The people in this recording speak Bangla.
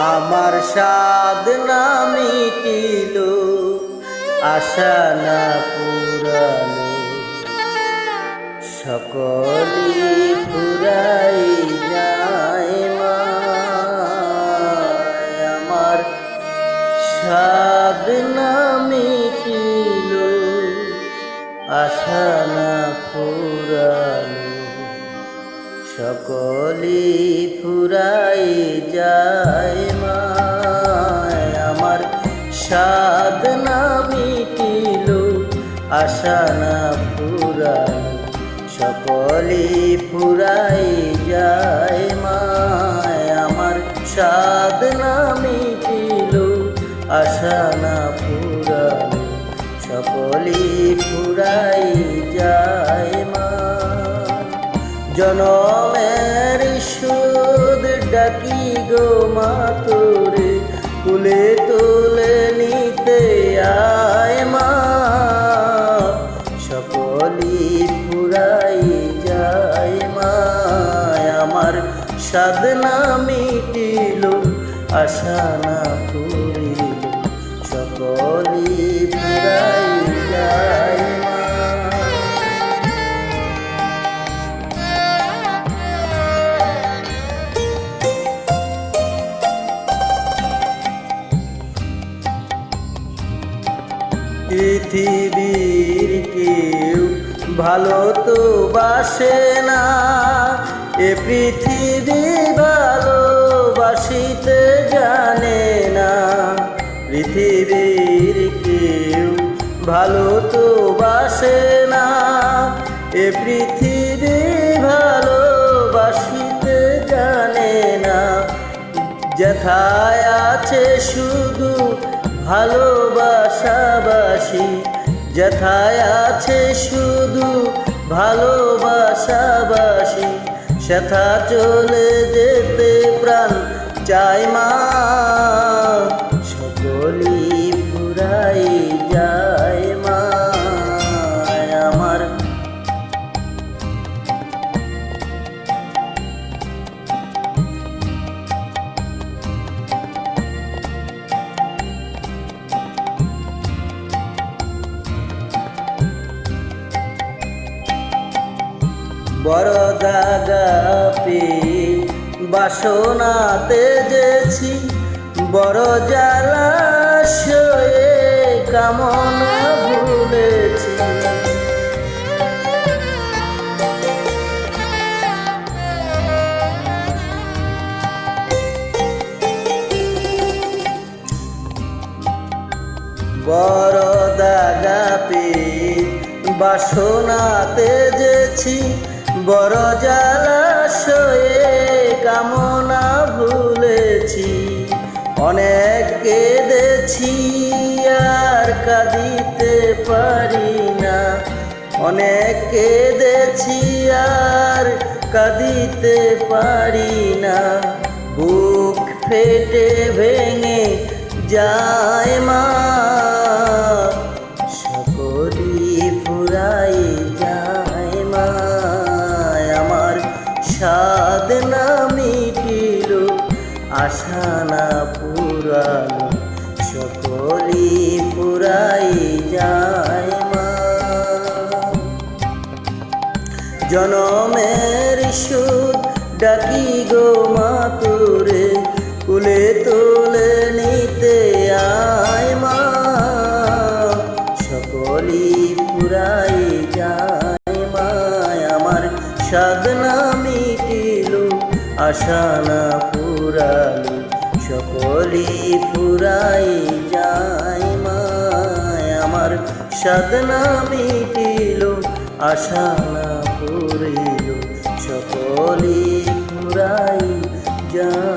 আমার সাধ না মিটিল, আশা না পুরালো, সকলই ফুরাই যায় মা। আমার সাধ না মিটিল, আশা না পুরালো, সকলই ফুরাই যায় মা। আমার সাধ না মিটিল, আশা না পুরালো, সকলই ফুরাই যায় মা। আমার সাধ না মিটিল, আশা না পুরালো, সকলই ফুরাই যায় মা। জনমের সুদ ডাকি গো মা তোরে, কুলে তুলে নিতে আয় মা। সকলই ফুরাই যায় মা। আমার সাধ না মিটিল, আশা না পুরিল, সকলই ফুরাই যায় মা। পৃথিবীর কেউ ভালো তো বাসে না, এ পৃথিবী ভালোবাসিতে জানে না। পৃথিবীর কেউ ভালো তো বাসে না, এ পৃথিবী ভালোবাসিতে জানে না। যেথায় আছে শুধু ভালোবাসাবাসি, যেথায় আছে শুধু ভালোবাসাবাসি, সেথা চলে যেতে প্রাণ চাই মা। সকলই ফুরাই যায় মা। আমার বড় দাগা পেয়ে বাসনাতে যেছি, বড় জলাশয়ে কামনা ভুলেছি। বড় দাগা পেয়ে বাসনাতে যেছি, বড় জলাশয়ে কামনা ভুলেছি। অনেক কেঁদেছি আর কাঁদিতে পারি না, অনেক কেঁদেছি আর কাঁদিতে পারি না। বুক ফেটে ভেঙে যায় মা। সকলই ফুরাই যায় মা। আমার সাধ না মিটিল, আশা না পুরালো, সকলই ফুরাই যায় মা। জনমের সুদ ডাকি গো মা তোরে, কুলে তুলে নিতে আয় মা। সকলই ফুরাই যায় মা। আমার সাধ না মিটিল, আশা না পুরালো, সকলই ফুরাই যায় মা। আমার সাধ না মিটিল, আশা না পুরিল, সকলই ফুরাই যায়।